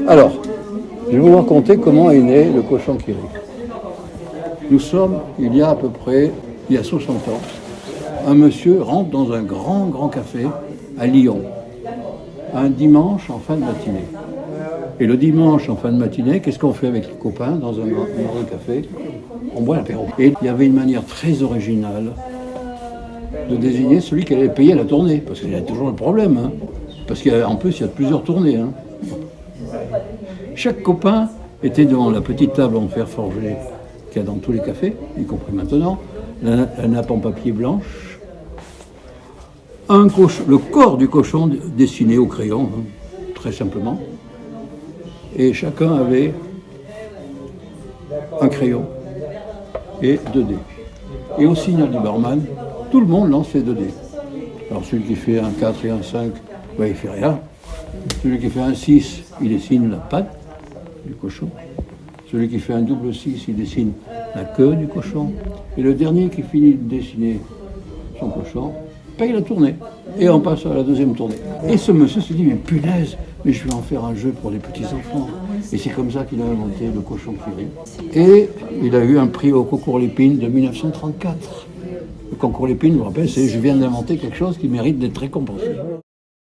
Alors, je vais vous raconter comment est né le cochon qui rit. Nous sommes, il y a à peu près, il y a 60 ans, un monsieur rentre dans un grand café à Lyon, un dimanche en fin de matinée. Et le dimanche en fin de matinée, qu'est-ce qu'on fait avec les copains dans un café? On boit l'apéro. Et il y avait une manière très originale de désigner celui qui allait payer la tournée, parce qu'il y a toujours le problème, hein. Parce qu'en plus il y a plusieurs tournées, hein. Chaque copain était devant la petite table en fer forgé qu'il y a dans tous les cafés, y compris maintenant, la nappe en papier blanche, le corps du cochon dessiné au crayon, hein, très simplement, et chacun avait un crayon et 2 dés. Et au signal du barman, tout le monde lance les 2 dés. Alors celui qui fait un 4 et un 5, ben, il ne fait rien. Celui qui fait un 6, il dessine la patte du cochon. Celui qui fait un double 6, il dessine la queue du cochon. Et le dernier qui finit de dessiner son cochon paye la tournée. Et on passe à la deuxième tournée. Et ce monsieur se dit, mais punaise, mais je vais en faire un jeu pour les petits-enfants. Et c'est comme ça qu'il a inventé le cochon qui rit. Et il a eu un prix au concours Lépine de 1934. Le concours Lépine, je vous rappelle, c'est « Je viens d'inventer quelque chose qui mérite d'être récompensé ».